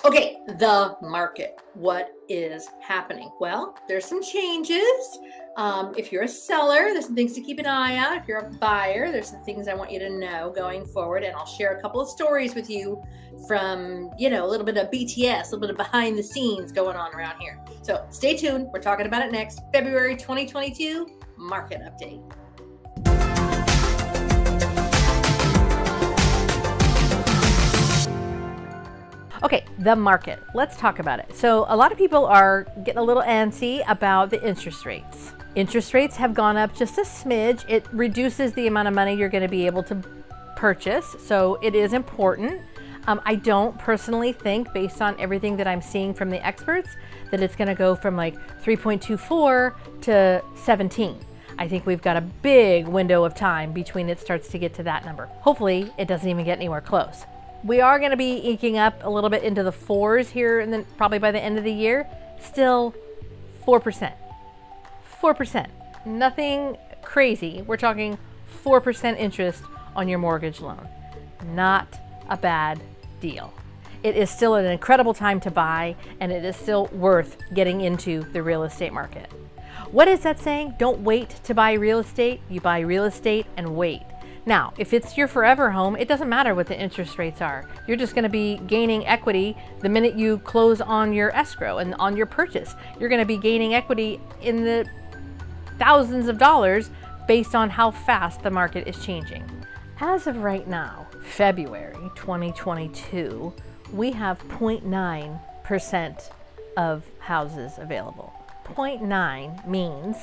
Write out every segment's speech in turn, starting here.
Okay, the market. What is happening? Well, there's some changes. If you're a seller, there's some things to keep an eye on. If you're a buyer, there's some things I want you to know going forward. And I'll share a couple of stories with you from, a little bit of BTS, a little bit of behind the scenes going on around here. So stay tuned. We're talking about it next. February 2022 market update. Okay, the market. Let's talk about it. So a lot of people are getting a little antsy about the interest rates. Interest rates have gone up just a smidge. It reduces the amount of money you're going to be able to purchase, so it is important. I don't personally think, based on everything that I'm seeing from the experts, that it's going to go from like 3.24 to 17. I think we've got a big window of time between it starts to get to that number. Hopefully, it doesn't even get anywhere close. We are going to be eking up a little bit into the 4s here, and then probably by the end of the year. Still 4%. 4%. Nothing crazy. We're talking 4% interest on your mortgage loan. Not a bad deal. It is still an incredible time to buy, and it is still worth getting into the real estate market. What is that saying? Don't wait to buy real estate. You buy real estate and wait. Now, if it's your forever home, it doesn't matter what the interest rates are. You're just going to be gaining equity the minute you close on your escrow and on your purchase. You're going to be gaining equity in the thousands of dollars based on how fast the market is changing. As of right now, February 2022, we have 0.9% of houses available. 0.9 means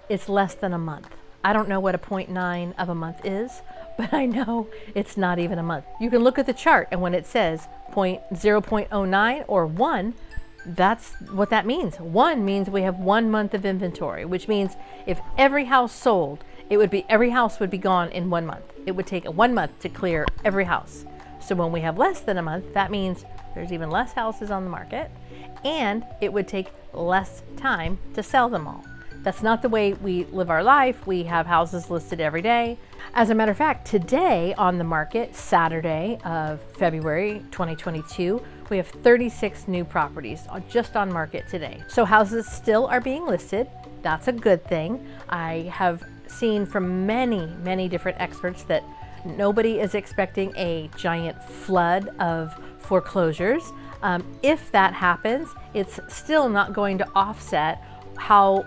it's less than a month. I don't know what a 0.9 of a month is, but I know it's not even a month. You can look at the chart, and when it says 0.09 or 1, that's what that means. 1 means we have 1 month of inventory, which means if every house sold, every house would be gone in 1 month. It would take 1 month to clear every house. So when we have less than a month, that means there's even less houses on the market, and it would take less time to sell them all. That's not the way we live our life. We have houses listed every day. As a matter of fact, today on the market, Saturday of February 2022, we have 36 new properties just on market today. So houses still are being listed. That's a good thing. I have seen from many different experts that nobody is expecting a giant flood of foreclosures. If that happens, it's still not going to offset how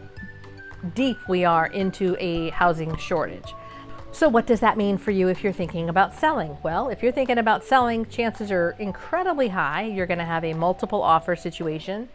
deep we are into a housing shortage. So what does that mean for you if you're thinking about selling? Well, if you're thinking about selling, chances are incredibly high you're going to have a multiple offer situation,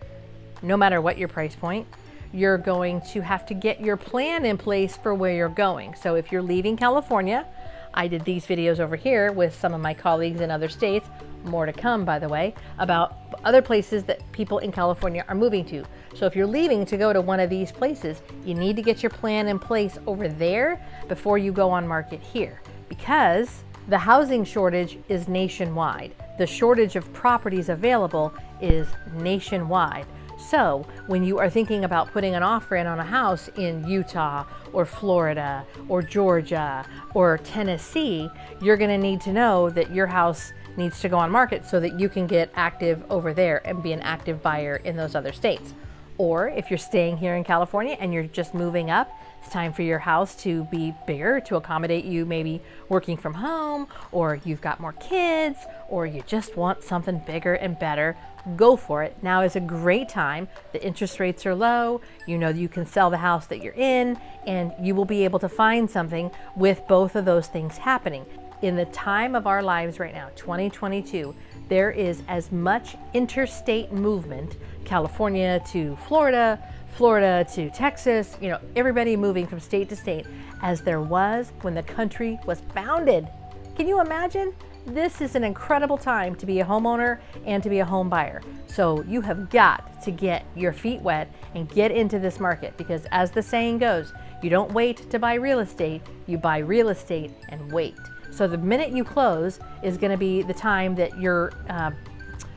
no matter what your price point. You're going to have to get your plan in place for where you're going. So if you're leaving California, I did these videos over here with some of my colleagues in other states, more to come by the way, about other places that people in California are moving to. So if you're leaving to go to one of these places, you need to get your plan in place over there before you go on market here, because the housing shortage is nationwide. The shortage of properties available is nationwide. So when you are thinking about putting an offer in on a house in Utah or Florida or Georgia or Tennessee, you're going to need to know that your house needs to go on market so that you can get active over there and be an active buyer in those other states. Or if you're staying here in California and you're just moving up, it's time for your house to be bigger to accommodate you maybe working from home, or you've got more kids, or you just want something bigger and better. Go for it. Now is a great time. The interest rates are low. You know you can sell the house that you're in, and you will be able to find something with both of those things happening. In the time of our lives right now, 2022, there is as much interstate movement, California to Florida, Florida to Texas, everybody moving from state to state, as there was when the country was founded. Can you imagine? This is an incredible time to be a homeowner and to be a home buyer. So you have got to get your feet wet and get into this market, because as the saying goes, you don't wait to buy real estate, you buy real estate and wait. So the minute you close is going to be the time that your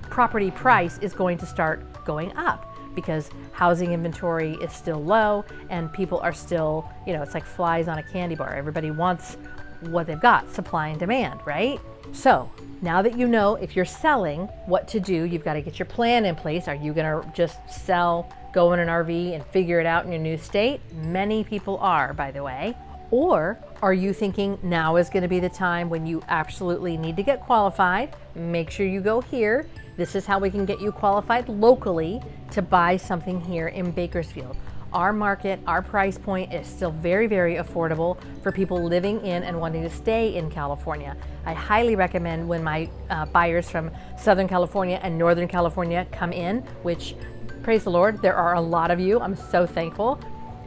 property price is going to start going up, because housing inventory is still low and people are still, it's like flies on a candy bar. Everybody wants what they've got, supply and demand, right? So Now that you know if you're selling, what to do, you've got to get your plan in place. Are you going to just sell, go in an RV and figure it out in your new state? Many people are, by the way. Or are you thinking now is going to be the time when you absolutely need to get qualified? Make sure you go here. This is how we can get you qualified locally to buy something here in Bakersfield. Our market, our price point is still very, very affordable for people living in and wanting to stay in California. I highly recommend when my buyers from Southern California and Northern California come in, which, praise the Lord, there are a lot of you. I'm so thankful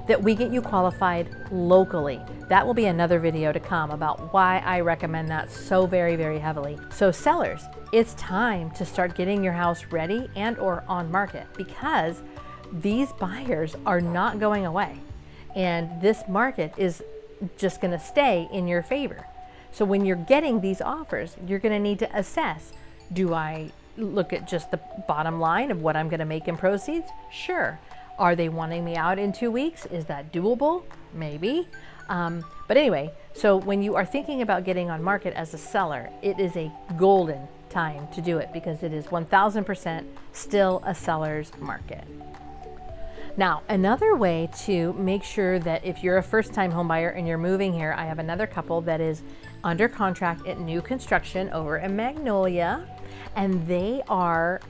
that we get you qualified locally. That will be another video to come about why I recommend that so very, very heavily. So sellers, it's time to start getting your house ready and or on market, because these buyers are not going away. And this market is just gonna stay in your favor. So when you're getting these offers, you're gonna need to assess, do I look at just the bottom line of what I'm gonna make in proceeds? Sure. Are they wanting me out in 2 weeks? Is that doable? Maybe. But anyway, so when you are thinking about getting on market as a seller, it is a golden time to do it, because it is 1000% still a seller's market. Now, another way to make sure that if you're a first-time home buyer and you're moving here, I have another couple that is under contract at new construction over in Magnolia, and they are,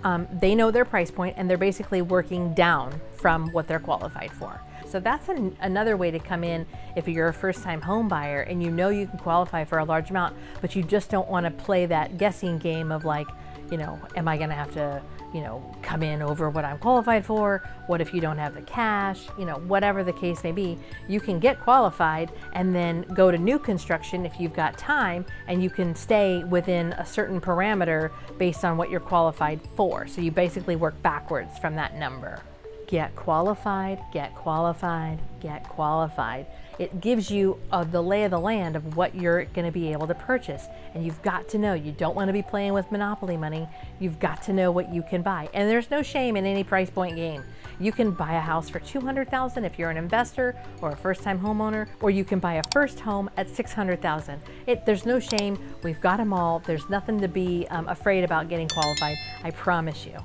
they know their price point and they're basically working down from what they're qualified for. So that's another way to come in if you're a first-time home buyer and you know you can qualify for a large amount, but you just don't want to play that guessing game of like, you know, am I gonna have to, you know, come in over what I'm qualified for? What if you don't have the cash? You know, whatever the case may be, you can get qualified and then go to new construction if you've got time, and you can stay within a certain parameter based on what you're qualified for. So you basically work backwards from that number. Get qualified, get qualified, get qualified. It gives you the lay of the land of what you're going to be able to purchase. And you've got to know, you don't want to be playing with Monopoly money. You've got to know what you can buy. And there's no shame in any price point game. You can buy a house for $200,000 if you're an investor or a first-time homeowner, or you can buy a first home at $600,000. There's no shame. We've got them all. There's nothing to be afraid about getting qualified. I promise you.